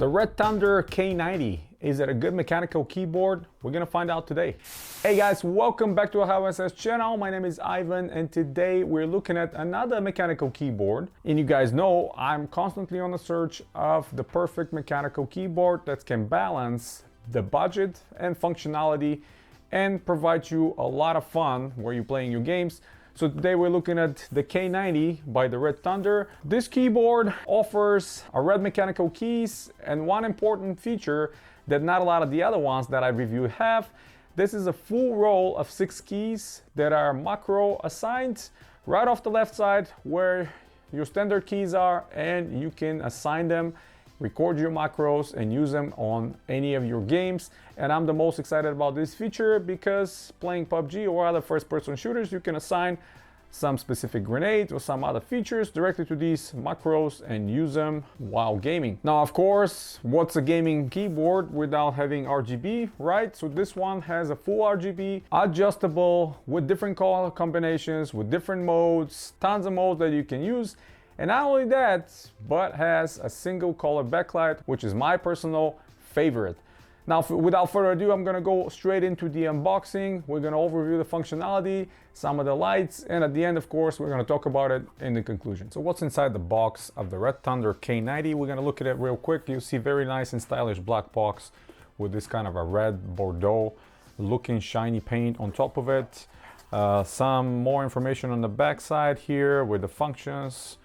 The Red Thunder K90, is it a good mechanical keyboard? We're gonna find out today. Hey guys, welcome back to our HowSS channel. My name is Ivan and today we're looking at another mechanical keyboard. And you guys know I'm constantly on the search of the perfect mechanical keyboard that can balance the budget and functionality and provide you a lot of fun where you're playing your games. So today we're looking at the K90 by the Red Thunder. This keyboard offers a red mechanical keys and one important feature that not a lot of the other ones that I reviewed have. This is a full row of 6 keys that are macro assigned right off the left side where your standard keys are, and you can assign them, record your macros and use them on any of your games. And I'm the most excited about this feature because playing PUBG or other first-person shooters, you can assign some specific grenades or some other features directly to these macros and use them while gaming. Now, of course, what's a gaming keyboard without having RGB, right? So this one has a full RGB, adjustable with different color combinations, with different modes, tons of modes that you can use. And not only that, but has a single color backlight, which is my personal favorite. Now, without further ado, I'm gonna go straight into the unboxing. We're gonna overview the functionality, some of the lights, and at the end, of course, we're gonna talk about it in the conclusion. So what's inside the box of the Red Thunder K90? We're gonna look at it real quick. You see very nice and stylish black box with this kind of a red Bordeaux looking shiny paint on top of it. Some more information on the back side here with the functions.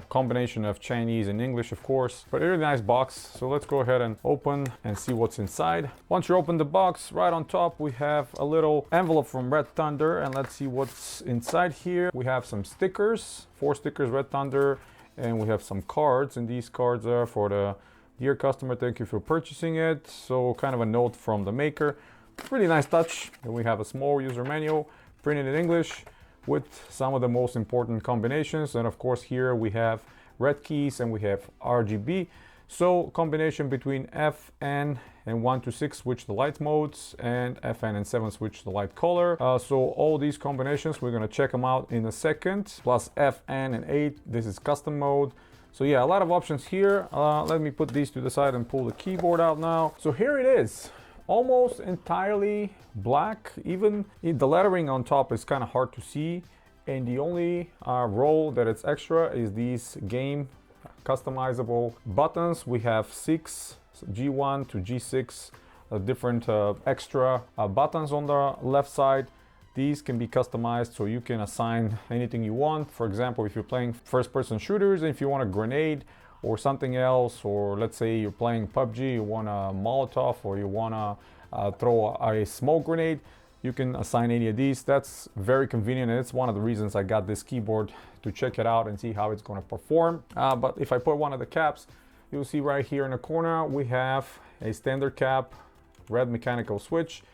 Combination of Chinese and English, of course, but a really nice box. So let's go ahead and open and see what's inside. Once you open the box, right on top we have a little envelope from Red Thunder, and let's see what's inside here. We have some stickers, 4 stickers Red Thunder, and we have some cards, and these cards are for the dear customer, thank you for purchasing it. So kind of a note from the maker. Really nice touch. And we have a small user manual printed in English with some of the most important combinations. And of course here we have red keys and we have RGB. So combination between FN and 1 to 6 switch the light modes, and FN and 7 switch the light color. So all these combinations, we're gonna check them out in a second. Plus FN and 8, this is custom mode. So yeah, a lot of options here. Let me put these to the side and pull the keyboard out now. So here it is. Almost entirely black. Even the lettering on top is kind of hard to see, and the only row that it's extra is these game customizable buttons. We have 6 G1 to G6 different extra buttons on the left side. These can be customized, so you can assign anything you want. For example, if you're playing first-person shooters, if you want a grenade or something else, or let's say you're playing PUBG, you want a Molotov, or you want to throw a smoke grenade, you can assign any of these. That's very convenient, and it's one of the reasons I got this keyboard, to check it out and see how it's going to perform. But if I put one of the caps, you'll see right here in the corner we have a standard cap, red mechanical switch.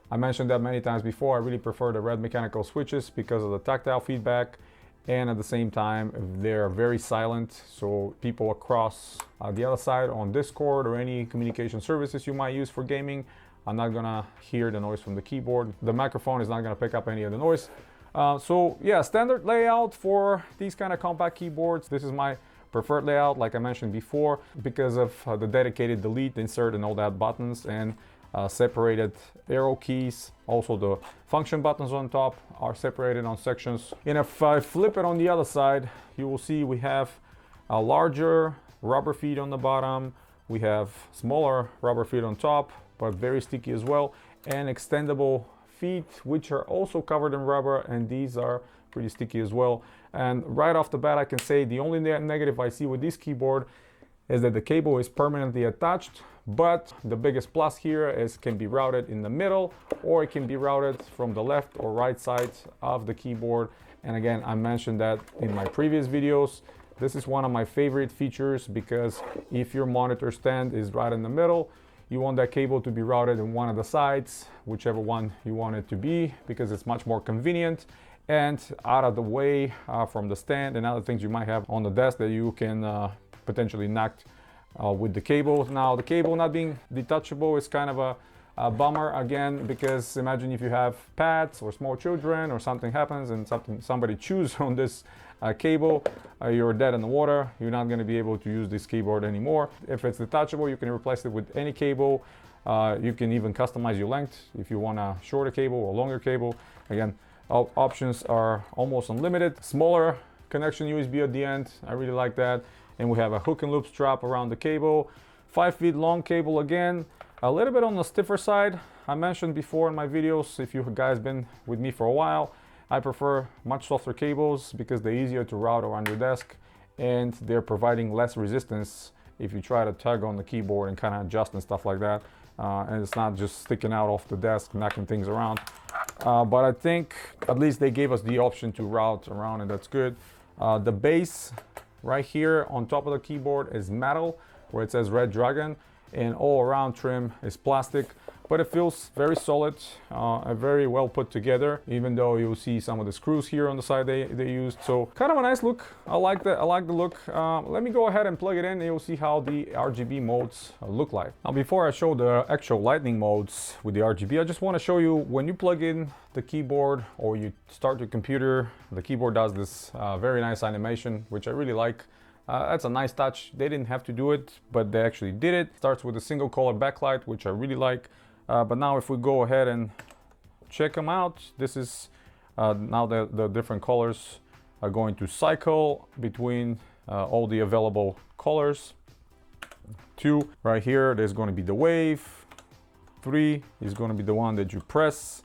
I mentioned that many times before. I really prefer the red mechanical switches because of the tactile feedback, and at the same time they're very silent, so people across the other side on Discord or any communication services you might use for gaming are not gonna hear the noise from the keyboard. The microphone is not gonna pick up any of the noise. So yeah, standard layout for these kind of compact keyboards. This is my preferred layout, like I mentioned before, because of the dedicated delete, insert, and all that buttons, and separated arrow keys. Also the function buttons on top are separated on sections. And if I flip it on the other side, you will see we have a larger rubber feet on the bottom. We have smaller rubber feet on top, but very sticky as well, and extendable feet, which are also covered in rubber, and these are pretty sticky as well. And right off the bat, I can say the only negative I see with this keyboard is that the cable is permanently attached, but the biggest plus here is it can be routed in the middle, or it can be routed from the left or right sides of the keyboard. And again, I mentioned that in my previous videos. This is one of my favorite features, because if your monitor stand is right in the middle, you want that cable to be routed in one of the sides, whichever one you want it to be, because it's much more convenient and out of the way from the stand and other things you might have on the desk that you can potentially knock with the cable. Now, the cable not being detachable is kind of a bummer again, because imagine if you have pets or small children or something happens and somebody chews on this cable, you're dead in the water. You're not going to be able to use this keyboard anymore. If it's detachable, you can replace it with any cable. You can even customize your length if you want a shorter cable or longer cable. Again, all options are almost unlimited. Smaller connection USB at the end, I really like that. And we have a hook and loop strap around the cable. 5 feet long cable again, a little bit on the stiffer side. I mentioned before in my videos, if you guys been with me for a while, I prefer much softer cables because they're easier to route around your desk and they're providing less resistance if you try to tug on the keyboard and kind of adjust and stuff like that. And it's not just sticking out off the desk, knocking things around. But I think at least they gave us the option to route around, and that's good. The base right here on top of the keyboard is metal, where it says Red Dragon, and all around trim is plastic, but it feels very solid, very well put together, even though you'll see some of the screws here on the side they used. So kind of a nice look. I like the look. Let me go ahead and plug it in and you'll see how the RGB modes look like. Now, before I show the actual lightning modes with the RGB, I just want to show you when you plug in the keyboard or you start your computer, the keyboard does this very nice animation, which I really like. That's a nice touch. They didn't have to do it, but they actually did it. Starts with a single color backlight, which I really like. But now if we go ahead and check them out, this is now the different colors are going to cycle between all the available colors. 2 right here, there's going to be the wave. 3 is going to be the one that you press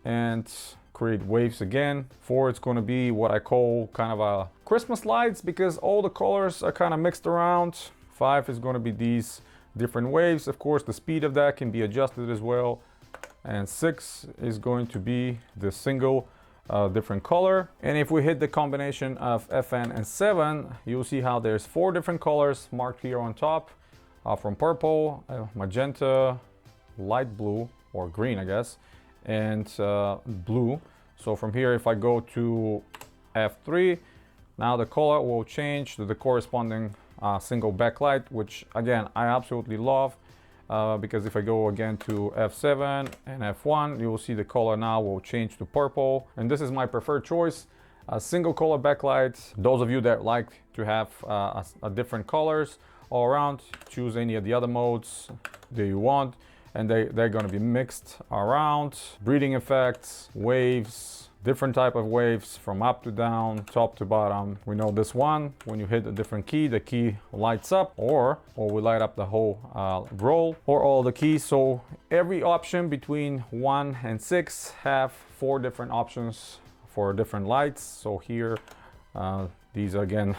and create waves again. 4, it's going to be what I call kind of a Christmas lights because all the colors are kind of mixed around. 5 is going to be these different waves. Of course, the speed of that can be adjusted as well. And 6 is going to be the single different color. And if we hit the combination of FN and 7, you'll see how there's 4 different colors marked here on top, from purple, magenta, light blue or green, I guess, and blue. So from here, if I go to F3, now the color will change to the corresponding single backlight, which again I absolutely love, because if I go again to F7 and F1, you will see the color now will change to purple, and this is my preferred choice, a single color backlight. Those of you that like to have a different colors all around, choose any of the other modes that you want, and they're going to be mixed around. Breathing effects, waves, different type of waves from up to down, top to bottom. We know this one, when you hit a different key, the key lights up, or we light up the whole roll or all the keys. So every option between 1 and 6 have 4 different options for different lights. So here, these are again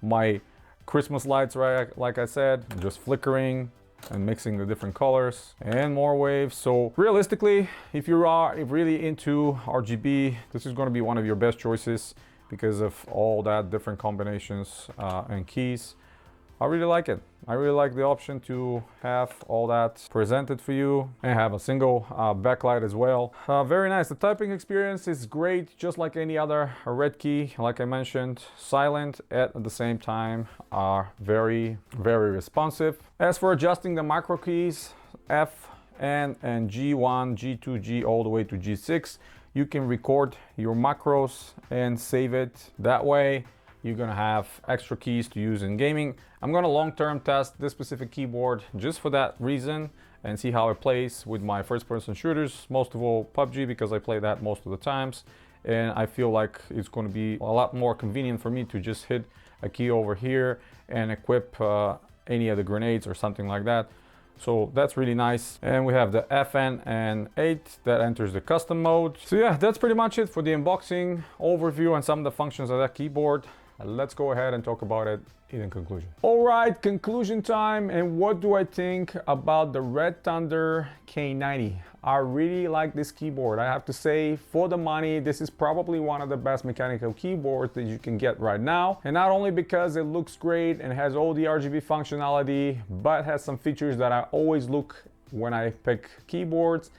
my Christmas lights, right? Like I said, just flickering and mixing the different colors and more waves. So realistically, if you are really into RGB, this is going to be one of your best choices because of all that different combinations and keys. I really like it. I really like the option to have all that presented for you and have a single backlight as well. Very nice. The typing experience is great, just like any other red key. Like I mentioned, silent at the same time, are very, very responsive. As for adjusting the macro keys, F, N, and G1, G2, G all the way to G6, you can record your macros and save it. That way, you're gonna have extra keys to use in gaming. I'm gonna long-term test this specific keyboard just for that reason and see how it plays with my first-person shooters, most of all PUBG, because I play that most of the times. And I feel like it's gonna be a lot more convenient for me to just hit a key over here and equip any of the grenades or something like that. So that's really nice. And we have the FN and 8 that enters the custom mode. So yeah, that's pretty much it for the unboxing, overview, and some of the functions of that keyboard. Let's go ahead and talk about it in conclusion. All right, conclusion time. And what do I think about the Red Thunder K90? I really like this keyboard. I have to say, for the money, this is probably one of the best mechanical keyboards that you can get right now. And not only because it looks great and has all the RGB functionality, but has some features that I always look when I pick keyboards,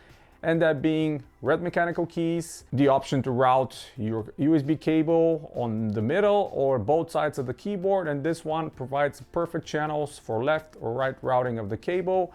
and that being red mechanical keys, the option to route your USB cable on the middle or both sides of the keyboard, and this one provides perfect channels for left or right routing of the cable.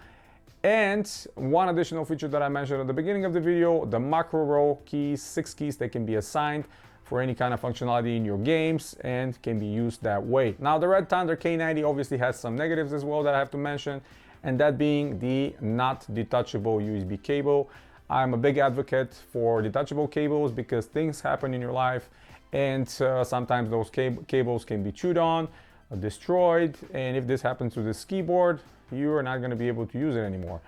And one additional feature that I mentioned at the beginning of the video, the macro row keys, 6 keys, they can be assigned for any kind of functionality in your games and can be used that way. Now, the Red Thunder K90 obviously has some negatives as well that I have to mention, and that being the not detachable USB cable. I'm a big advocate for detachable cables because things happen in your life, and sometimes those cables can be chewed on, destroyed, and if this happens to this keyboard, you are not going to be able to use it anymore.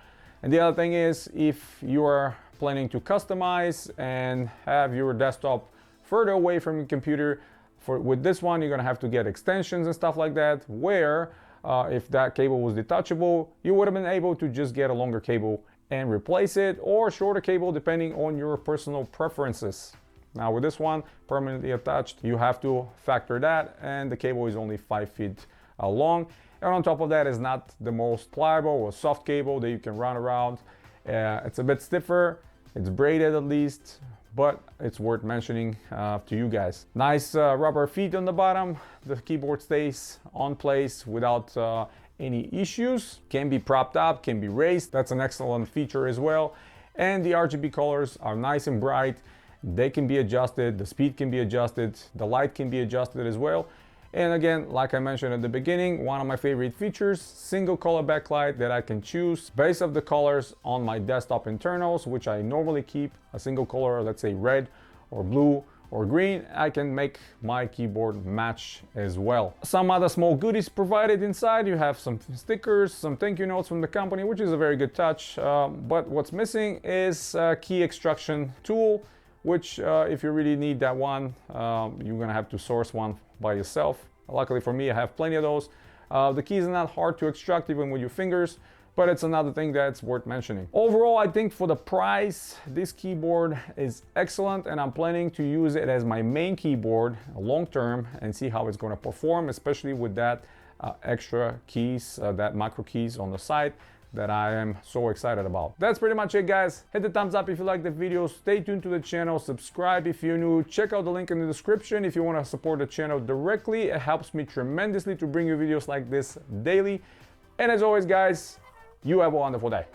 And the other thing is, if you are planning to customize and have your desktop further away from your computer, with this one you're going to have to get extensions and stuff like that, where if that cable was detachable, you would have been able to just get a longer cable and replace it, or shorter cable depending on your personal preferences. Now with this one permanently attached, you have to factor that, and the cable is only 5 feet long, and on top of that is not the most pliable or soft cable that you can run around. It's a bit stiffer, it's braided at least, but it's worth mentioning to you guys. Nice rubber feet on the bottom. The keyboard stays on place without any issues. Can be propped up, can be raised. That's an excellent feature as well. And the RGB colors are nice and bright. They can be adjusted, the speed can be adjusted, the light can be adjusted as well. And again, like I mentioned at the beginning, one of my favorite features, single color backlight that I can choose based off the colors on my desktop internals, which I normally keep a single color, let's say red or blue or green. I can make my keyboard match as well. Some other small goodies provided inside. You have some stickers, some thank you notes from the company, which is a very good touch. But what's missing is a key extraction tool, which if you really need that one, you're gonna have to source one by yourself. Luckily for me, I have plenty of those. The keys are not hard to extract even with your fingers, but it's another thing that's worth mentioning. Overall, I think for the price, this keyboard is excellent, and I'm planning to use it as my main keyboard long term and see how it's going to perform, especially with that extra keys, that macro keys on the side that I am so excited about. That's pretty much it, guys. Hit the thumbs up if you like the video, stay tuned to the channel, subscribe if you're new, check out the link in the description if you want to support the channel directly. It helps me tremendously to bring you videos like this daily. And as always, guys, you have a wonderful day.